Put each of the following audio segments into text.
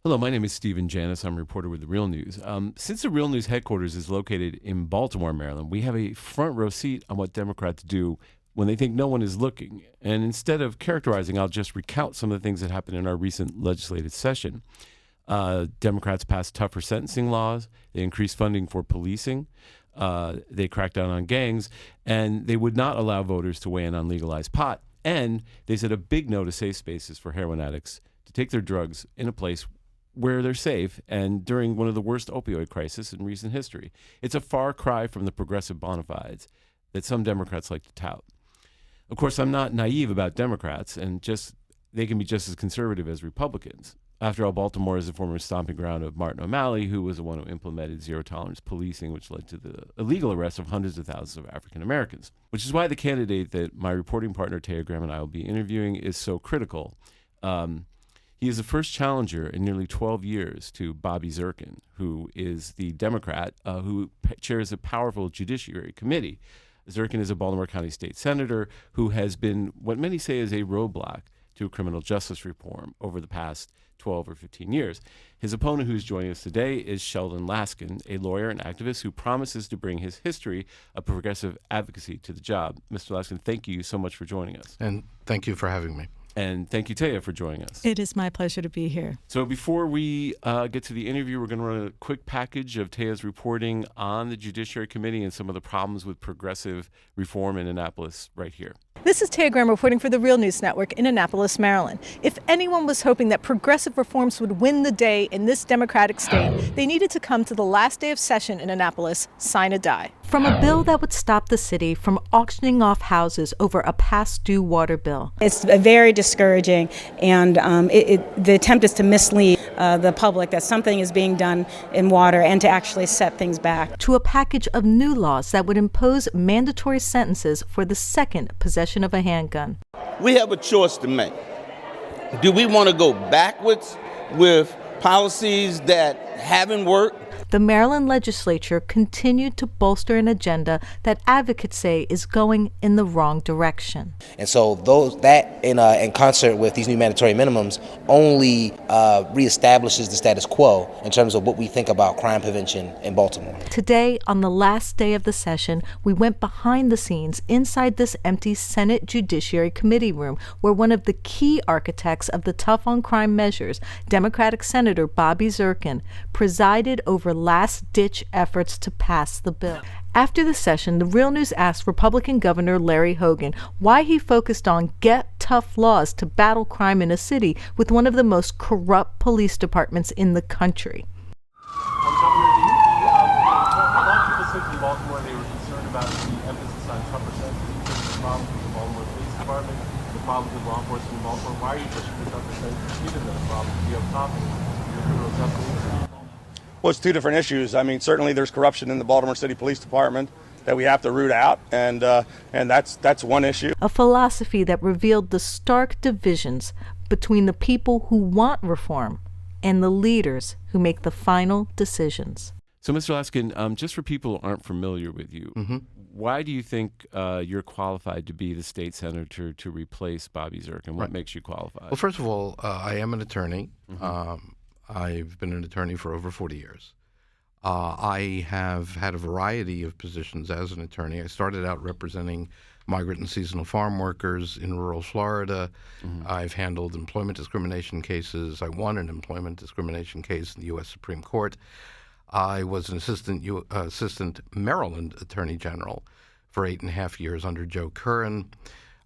Hello, my name is Stephen Janis. I'm a reporter with The Real News. Since The Real News headquarters is located in Baltimore, Maryland, we have a front row seat on what Democrats do when they think no one is looking. And instead of characterizing, I'll just recount some of the things that happened in our recent legislative session. Democrats passed tougher sentencing laws. They increased funding for policing. They cracked down on gangs. And they would not allow voters to weigh in on legalized pot. And they said a big no to safe spaces for heroin addicts to take their drugs in a place where they're safe and during one of the worst opioid crises in recent history. It's a far cry from the progressive bona fides that some Democrats like to tout. Of course, I'm not naive about Democrats, and they can be just as conservative as Republicans. After all, Baltimore is the former stomping ground of Martin O'Malley, who was the one who implemented zero-tolerance policing, which led to the illegal arrest of hundreds of thousands of African Americans, which is why the candidate that my reporting partner, Taya Graham, and I will be interviewing is so critical. He is the first challenger in nearly 12 years to Bobby Zirkin, who is the Democrat who chairs a powerful Judiciary Committee. Zirkin is a Baltimore County state senator who has been what many say is a roadblock to criminal justice reform over the past 12 or 15 years. His opponent, who's joining us today, is Sheldon Laskin, a lawyer and activist who promises to bring his history of progressive advocacy to the job. Mr. Laskin, thank you so much for joining us. And thank you for having me. And thank you, Taya, for joining us. It is my pleasure to be here. So before we get to the interview, we're going to run a quick package of Taya's reporting on the Judiciary Committee and some of the problems with progressive reform in Annapolis right here. This is Taya Graham reporting for the Real News Network in Annapolis, Maryland. If anyone was hoping that progressive reforms would win the day in this Democratic state, they needed to come to the last day of session in Annapolis, sign or die. From a bill that would stop the city from auctioning off houses over a past due water bill. It's very discouraging, and the attempt is to mislead the public that something is being done in water and to actually set things back. To a package of new laws that would impose mandatory sentences for the second possession of a handgun. We have a choice to make. Do we want to go backwards with policies that haven't worked? The Maryland legislature continued to bolster an agenda that advocates say is going in the wrong direction. And so in concert with these new mandatory minimums only reestablishes the status quo in terms of what we think about crime prevention in Baltimore. Today, on the last day of the session, we went behind the scenes inside this empty Senate Judiciary Committee room where one of the key architects of the tough on crime measures, Democratic Senator Bobby Zirkin, presided over last-ditch efforts to pass the bill. After the session, the Real News asked Republican Governor Larry Hogan why he focused on get tough laws to battle crime in a city with one of the most corrupt police departments in the country. Governor, a lot of people said in Baltimore they were concerned about the emphasis on tougher sentences, the problems with the Baltimore Police Department, the problems with law enforcement in Baltimore. Why are you pushing for tougher sentences given those problems? Do you have confidence in your criminal justice system? Well, it's two different issues. I mean, certainly there's corruption in the Baltimore City Police Department that we have to root out, and that's one issue. A philosophy that revealed the stark divisions between the people who want reform and the leaders who make the final decisions. So, Mr. Laskin, just for people who aren't familiar with you, why do you think you're qualified to be the state senator to replace Bobby Zirkin? What makes you qualified? Well, first of all, I am an attorney. I've been an attorney for over 40 years. I have had a variety of positions as an attorney. I started out representing migrant and seasonal farm workers in rural Florida. I've handled employment discrimination cases. I won an employment discrimination case in the U.S. Supreme Court. I was an assistant Maryland Attorney General for 8.5 years under Joe Curran.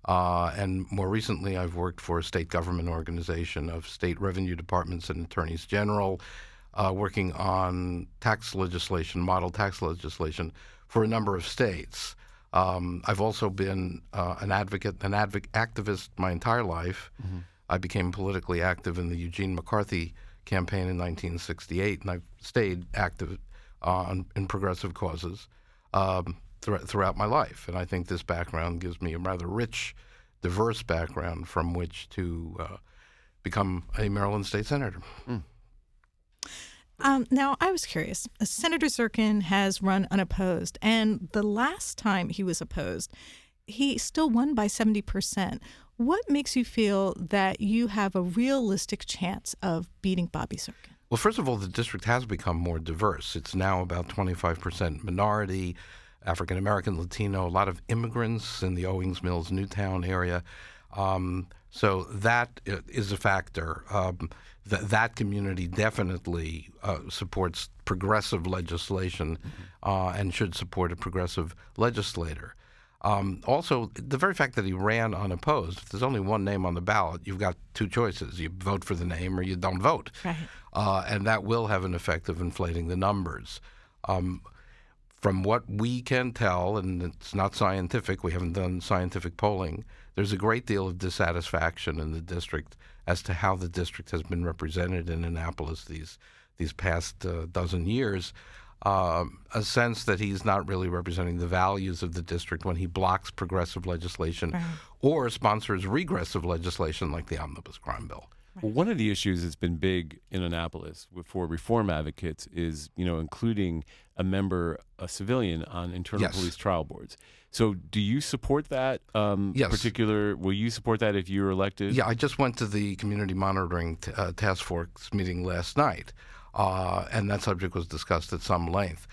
And more recently, I've worked for a state government organization of state revenue departments and attorneys general, working on tax legislation, model tax legislation for a number of states. I've also been an activist my entire life. I became politically active in the Eugene McCarthy campaign in 1968, and I've stayed active in progressive causes throughout my life. And I think this background gives me a rather rich, diverse background from which to become a Maryland state senator. Now, I was curious. Senator Zirkin has run unopposed, and the last time he was opposed, he still won by 70%. What makes you feel that you have a realistic chance of beating Bobby Zirkin? Well, first of all, the district has become more diverse. It's now about 25% minority, African American, Latino, a lot of immigrants in the Owings Mills, Newtown area. So that is a factor. That community definitely supports progressive legislation and should support a progressive legislator. Also, the very fact that he ran unopposed, if there's only one name on the ballot, you've got two choices. You vote for the name or you don't vote. Right. And that will have an effect of inflating the numbers. From what we can tell, and it's not scientific, we haven't done scientific polling, there's a great deal of dissatisfaction in the district as to how the district has been represented in Annapolis these past dozen years. A sense that he's not really representing the values of the district when he blocks progressive legislation or sponsors regressive legislation like the Omnibus crime bill. Well, one of the issues that's been big in Annapolis for reform advocates is, including a civilian on internal police trial boards. So do you support that Yes. will you support that if you're elected? Yeah, I just went to the Community Monitoring Task Force meeting last night, and that subject was discussed at some length.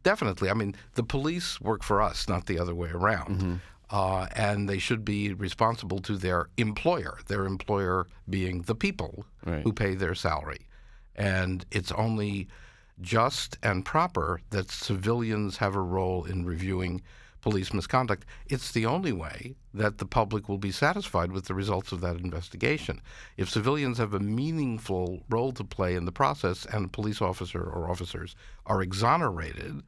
Definitely. I mean, the police work for us, not the other way around. And they should be responsible to their employer being the people who pay their salary. And it's only just and proper that civilians have a role in reviewing police misconduct. It's the only way that the public will be satisfied with the results of that investigation. If civilians have a meaningful role to play in the process and a police officer or officers are exonerated,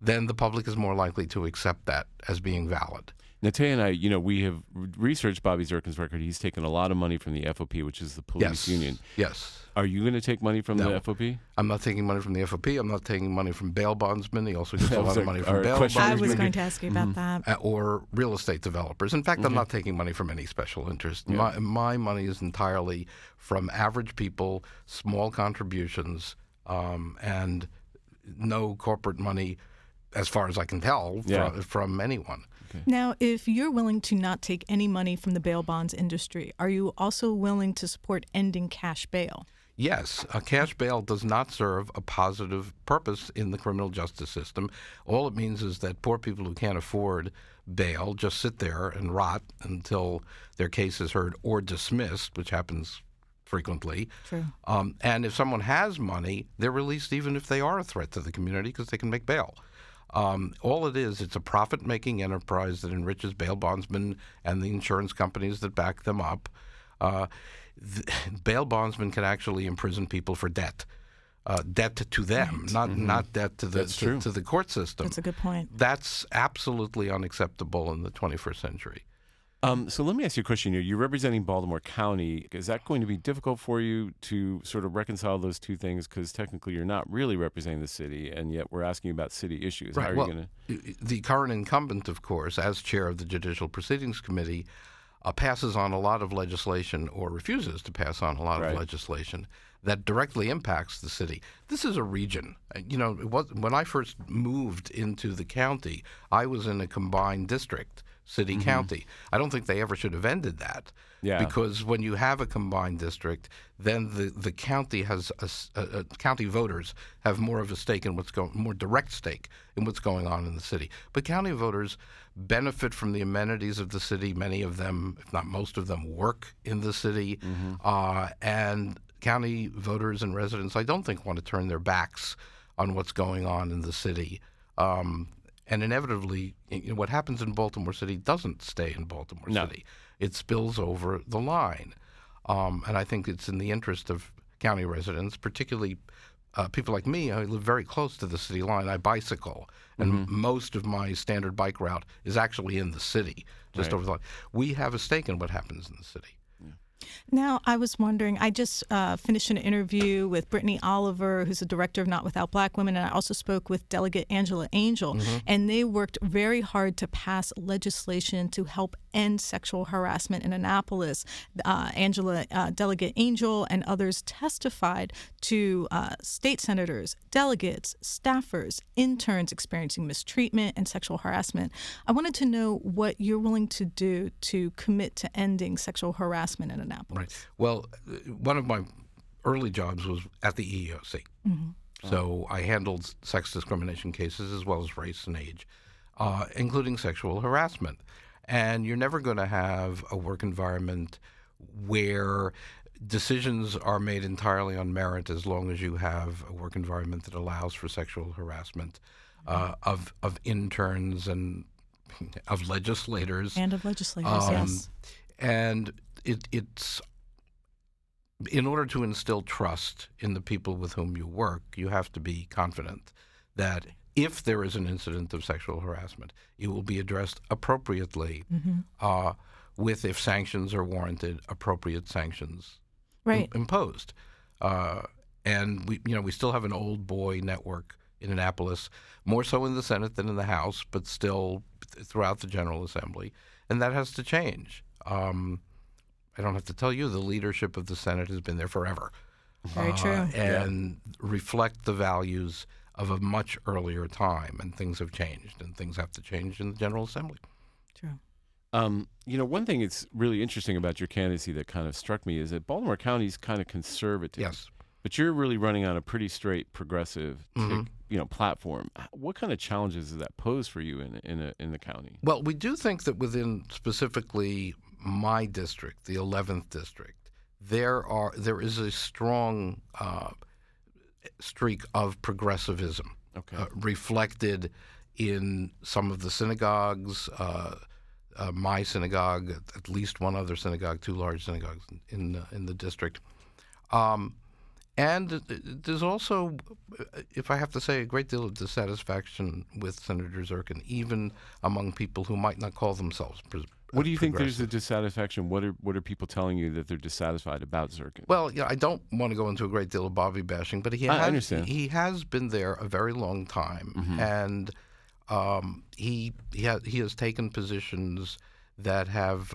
then the public is more likely to accept that as being valid. Now, Tay and I, we have researched Bobby Zirkin's record. He's taken a lot of money from the FOP, which is the police union. Yes. Are you going to take money from the FOP? I'm not taking money from the FOP. I'm not taking money from bail bondsmen. He also gets a lot of money from bail bondsmen. I was going to ask you about that. Or real estate developers. In fact, I'm not taking money from any special interest. Yeah. My money is entirely from average people, small contributions, and no corporate money, as far as I can tell, from anyone. Now, if you're willing to not take any money from the bail bonds industry, are you also willing to support ending cash bail? Yes, a cash bail does not serve a positive purpose in the criminal justice system. All it means is that poor people who can't afford bail just sit there and rot until their case is heard or dismissed, which happens frequently. True. And if someone has money, they're released even if they are a threat to the community because they can make bail. All it is, it's a profit-making enterprise that enriches bail bondsmen and the insurance companies that back them up. Bail bondsmen can actually imprison people for debt. Debt to them, not debt to the court system. That's a good point. That's absolutely unacceptable in the 21st century. So let me ask you a question. You're representing Baltimore County. Is that going to be difficult for you to sort of reconcile those two things? Because technically you're not really representing the city, and yet we're asking about city issues. Right. How are you going to? The current incumbent, of course, as chair of the Judicial Proceedings Committee, passes on a lot of legislation or refuses to pass on a lot of legislation that directly impacts the city. This is a region. When I first moved into the county, I was in a combined district, city-county. I don't think they ever should have ended that. Yeah. Because when you have a combined district, then the county has county voters have more of a stake in more direct stake in what's going on in the city. But county voters benefit from the amenities of the city. Many of them, if not most of them, work in the city, and county voters and residents, I don't think, want to turn their backs on what's going on in the city. And inevitably, what happens in Baltimore City doesn't stay in Baltimore City. It spills over the line. And I think it's in the interest of county residents, particularly people like me. I live very close to the city line. I bicycle, and most of my standard bike route is actually in the city, just over the line. We have a stake in what happens in the city. Now, I was wondering, I just finished an interview with Brittany Oliver, who's the director of Not Without Black Women, and I also spoke with Delegate Angela Angel, and they worked very hard to pass legislation to help end sexual harassment in Annapolis. Delegate Angel and others testified to state senators, delegates, staffers, interns experiencing mistreatment and sexual harassment. I wanted to know what you're willing to do to commit to ending sexual harassment in Annapolis. Right. Well, one of my early jobs was at the EEOC. So I handled sex discrimination cases as well as race and age, including sexual harassment. And you're never going to have a work environment where decisions are made entirely on merit as long as you have a work environment that allows for sexual harassment of interns and of legislators. And of legislators, yes. And it's in order to instill trust in the people with whom you work, you have to be confident that if there is an incident of sexual harassment, it will be addressed appropriately with, if sanctions are warranted, appropriate sanctions imposed. And we still have an old boy network in Annapolis, more so in the Senate than in the House, but still throughout the General Assembly, and that has to change. I don't have to tell you, the leadership of the Senate has been there forever. Very true. And reflect the values of a much earlier time, and things have changed, and things have to change in the General Assembly. True. One thing that's really interesting about your candidacy that kind of struck me is that Baltimore County is kind of conservative. Yes. But you're really running on a pretty straight progressive platform. What kind of challenges does that pose for you in the county? Well, we do think that within specifically my district, the 11th district, there is a strong streak of progressivism reflected in some of the synagogues, my synagogue, at least one other synagogue, two large synagogues in the district. And there's also, if I have to say, a great deal of dissatisfaction with Senator Zirkin, even among people who might not call themselves What do you think there's a dissatisfaction? What are people telling you that they're dissatisfied about Zirkin? Well, I don't want to go into a great deal of Bobby bashing, but I understand. He has been there a very long time, and he has taken positions that have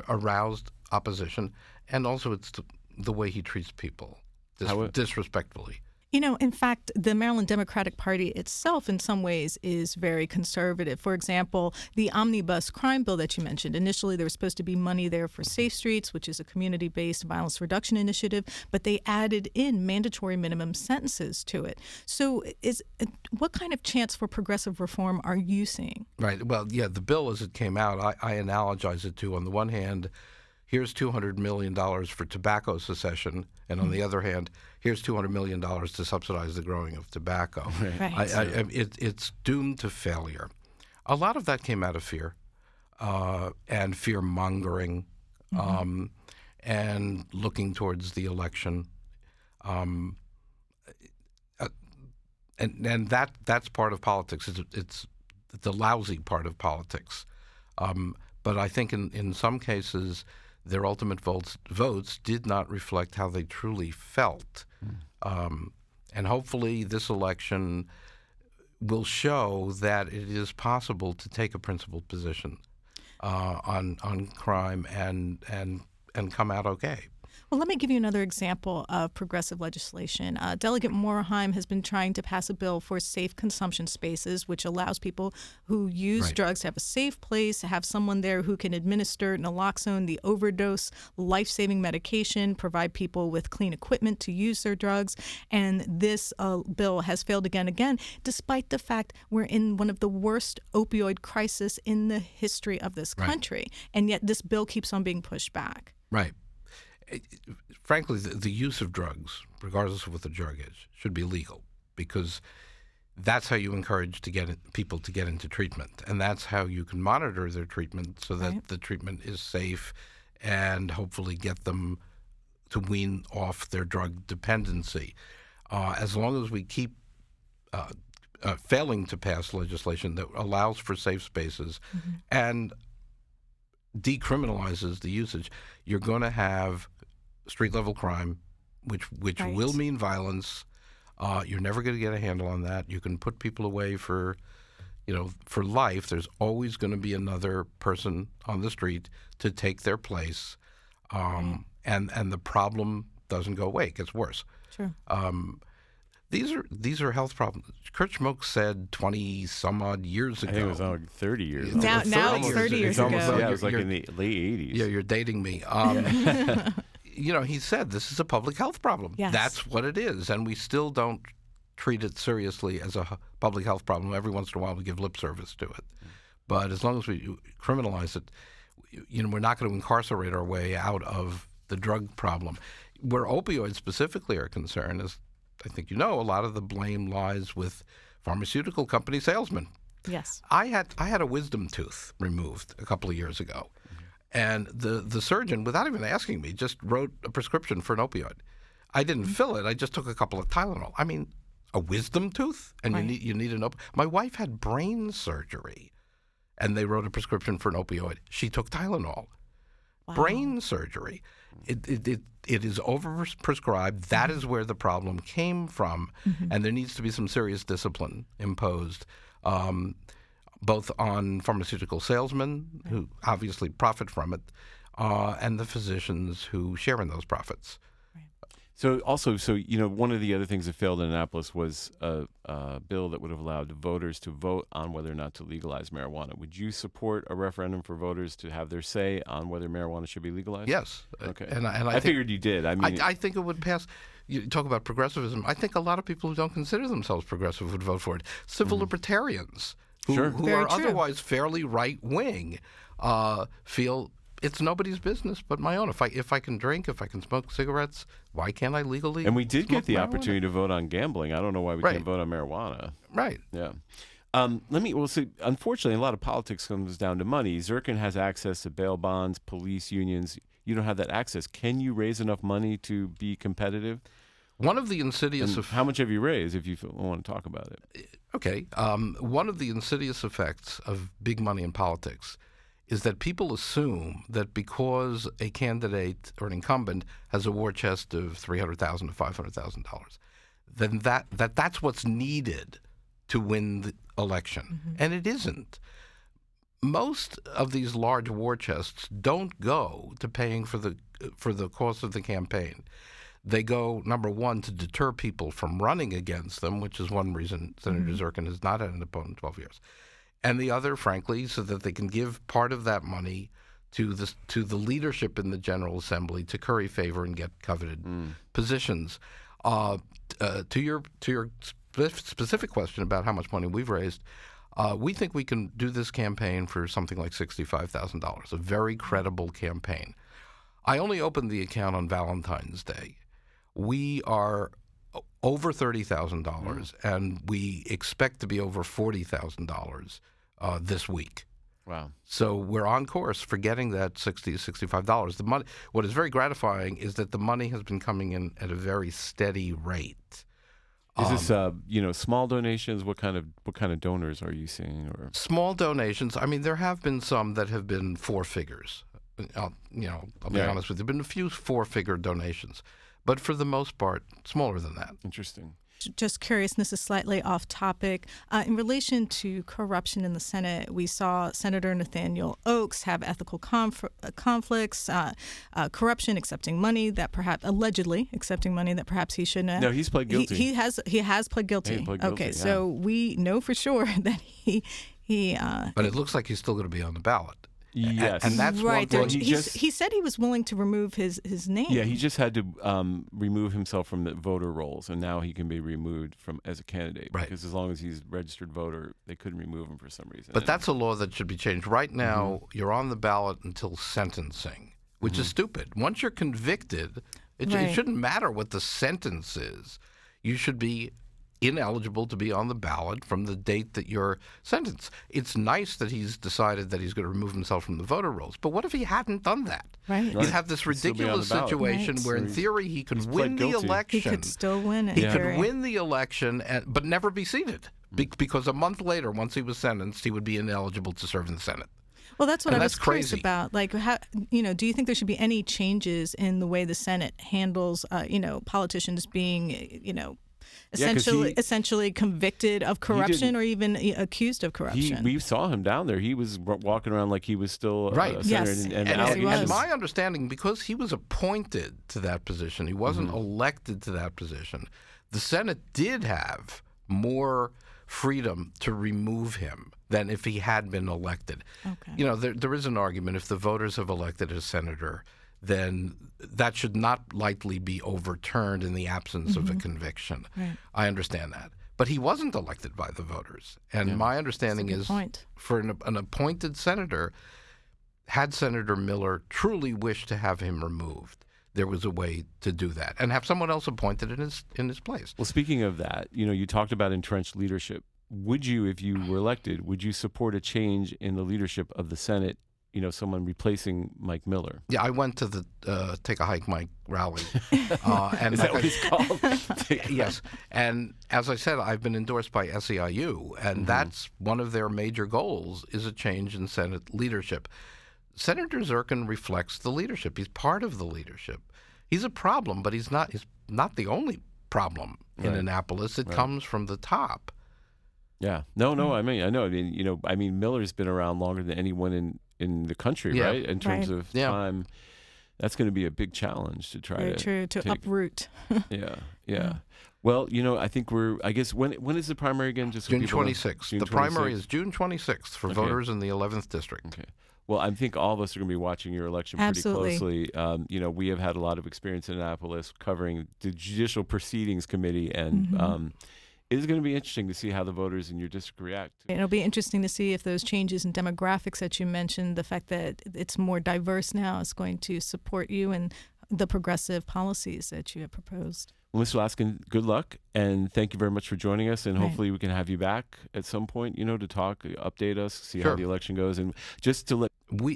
aroused opposition, and also it's the way he treats people. Disrespectfully. In fact, the Maryland Democratic Party itself in some ways is very conservative. For example, the Omnibus crime bill that you mentioned, initially there was supposed to be money there for Safe Streets, which is a community-based violence reduction initiative, but they added in mandatory minimum sentences to it. So what kind of chance for progressive reform are you seeing? Right. Well, yeah, the bill as it came out, I analogize it to, on the one hand, here's $200 million for tobacco cessation, and on the other hand, here's $200 million to subsidize the growing of tobacco. Right. It's doomed to failure. A lot of that came out of fear and fear-mongering and looking towards the election. And that's part of politics. It's the lousy part of politics. But I think in some cases, their ultimate votes did not reflect how they truly felt. And hopefully this election will show that it is possible to take a principled position on crime and come out okay. Well, let me give you another example of progressive legislation. Delegate Morheim has been trying to pass a bill for safe consumption spaces, which allows people who use drugs to have a safe place, to have someone there who can administer naloxone, the overdose, life-saving medication, provide people with clean equipment to use their drugs. And this bill has failed again, despite the fact we're in one of the worst opioid crises in the history of this country. And yet this bill keeps on being pushed back. Right. Frankly, the use of drugs, regardless of what the drug is, should be legal, because that's how you encourage people to get into treatment, and that's how you can monitor their treatment so that the treatment is safe and hopefully get them to wean off their drug dependency. As long as we keep failing to pass legislation that allows for safe spaces and decriminalizes the usage, you're going to have street-level crime, which will mean violence. You're never going to get a handle on that. You can put people away for life. There's always going to be another person on the street to take their place, and the problem doesn't go away. It gets worse. Sure. These are health problems. Kurt Schmoke said 20 some odd years ago. I think it was like 30 years. Now it's 30 years ago. Yeah, it was like in the late 80s. Yeah, you're dating me. he said this is a public health problem. Yes. That's what it is, and we still don't treat it seriously as a public health problem. Every once in a while we give lip service to it. But as long as we criminalize it, we're not going to incarcerate our way out of the drug problem. Where opioids specifically are concerned, as I think a lot of the blame lies with pharmaceutical company salesmen. Yes. I had a wisdom tooth removed a couple of years ago, and the surgeon, without even asking me, just wrote a prescription for an opioid. I didn't fill it. I just took a couple of Tylenol. I mean, a wisdom tooth, and you need an opioid. My wife had brain surgery, and they wrote a prescription for an opioid. She took Tylenol. Wow. Brain surgery. It is overprescribed. That is where the problem came from, and there needs to be some serious discipline imposed, both on pharmaceutical salesmen who obviously profit from it, and the physicians who share in those profits. So one of the other things that failed in Annapolis was a bill that would have allowed voters to vote on whether or not to legalize marijuana. Would you support a referendum for voters to have their say on whether marijuana should be legalized? Yes. Okay. And I figured you did. I think it would pass. You talk about progressivism. I think a lot of people who don't consider themselves progressive would vote for it. Civil libertarians who are otherwise fairly right-wing feel it's nobody's business but my own. If I can drink, if I can smoke cigarettes, why can't I legally? And we did get the marijuana? Opportunity to vote on gambling. I don't know why we can't vote on marijuana. Right. Yeah. Unfortunately, a lot of politics comes down to money. Zirkin has access to bail bonds, police unions. You don't have that access. Can you raise enough money to be competitive? One of the insidious how much have you raised, if you want to talk about it? Okay. One of the insidious effects of big money in politics is that people assume that because a candidate or an incumbent has a war chest of $300,000 to $500,000, then that's what's needed to win the election. And it isn't. Most of these large war chests don't go to paying for the cost of the campaign. They go, number one, to deter people from running against them, which is one reason Senator Zirkin has not had an opponent in 12 years. And the other, frankly, so that they can give part of that money to the leadership in the General Assembly to curry favor and get coveted positions. To your specific question about how much money we've raised, we think we can do this campaign for something like $65,000, a very credible campaign. I only opened the account on Valentine's Day. We are over $30,000, and we expect to be over $40,000 this week. Wow! So we're on course for getting that $60 to $65. The money. What is very gratifying is that the money has been coming in at a very steady rate. Is this small donations? What kind of donors are you seeing? Or small donations? I mean, there have been some that have been four figures. I'll be honest with you. There have been a few four-figure donations, but for the most part, smaller than that. Interesting. Just curious, and this is slightly off topic. In relation to corruption in the Senate, we saw Senator Nathaniel Oakes have ethical conflicts, corruption, accepting money that perhaps allegedly accepting money that perhaps he shouldn't have. No, he's pled guilty. He has pled guilty. He pled guilty. Okay, so we know for sure that he. But it looks like he's still going to be on the ballot. Yes, and that's right. one. He said he was willing to remove his name. Yeah, he just had to remove himself from the voter rolls, and now he can be removed as a candidate. Right. Because as long as he's a registered voter, they couldn't remove him for some reason. But that's a law that should be changed. Right now, you're on the ballot until sentencing, which is stupid. Once you're convicted, it shouldn't matter what the sentence is. You should be ineligible to be on the ballot from the date that you're sentenced. It's nice that he's decided that he's going to remove himself from the voter rolls, but what if he hadn't done that? Right. You'd have this ridiculous situation where, in theory, he could win the election. He could still win it. He could win the election, but never be seated, because a month later, once he was sentenced, he would be ineligible to serve in the Senate. Well, that's what I was curious crazy. about. Like, how, do you think there should be any changes in the way the Senate handles, politicians being, essentially convicted of corruption or even accused of corruption? We saw him down there. He was walking around like he was still a senator. Yes. And my understanding, because he was appointed to that position, he wasn't elected to that position, the Senate did have more freedom to remove him than if he had been elected. Okay. There is an argument if the voters have elected a senator, then that should not lightly be overturned in the absence of a conviction. Right. I understand that. But he wasn't elected by the voters. And my understanding is for an appointed senator, had Senator Miller truly wished to have him removed, there was a way to do that and have someone else appointed in his place. Well, speaking of that, you talked about entrenched leadership. Would you, if you were elected, would you support a change in the leadership of the Senate? Someone replacing Mike Miller. Yeah, I went to the Take a Hike Mike rally. And is that what it's called? Yes. And as I said, I've been endorsed by SEIU, and that's one of their major goals is a change in Senate leadership. Senator Zirkin reflects the leadership. He's part of the leadership. He's a problem, but he's not the only problem in Annapolis. It comes from the top. Yeah. No, I mean, Miller's been around longer than anyone in the country, right? In terms of time. That's going to be a big challenge to try to uproot. Yeah. Well, I think I guess, when is the primary again? Just so June 26th. The primary is June 26th for voters in the 11th district. Okay. Well, I think all of us are going to be watching your election pretty closely. We have had a lot of experience in Annapolis covering the Judicial Proceedings Committee, and it is going to be interesting to see how the voters in your district react. It'll be interesting to see if those changes in demographics that you mentioned, the fact that it's more diverse now, is going to support you and the progressive policies that you have proposed. Well, Mr. Laskin, good luck, and thank you very much for joining us. And hopefully we can have you back at some point, to talk, update us, see how the election goes, and just to let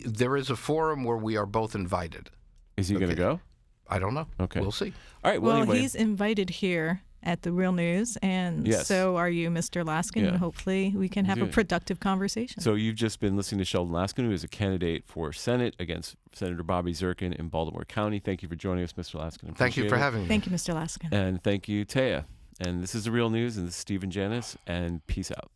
there is a forum where we are both invited. Is he going to go? I don't know. Okay, we'll see. All right. Well, anyway, he's invited here at the Real News, and so are you, Mr. Laskin, and hopefully we can have a productive conversation. So you've just been listening to Sheldon Laskin, who is a candidate for Senate against Senator Bobby Zirkin in Baltimore County. Thank you for joining us, Mr. Laskin. Thank you for having me. Thank you, Mr. Laskin. And thank you, Taya. And this is the Real News, and this is Stephen Janis, and peace out.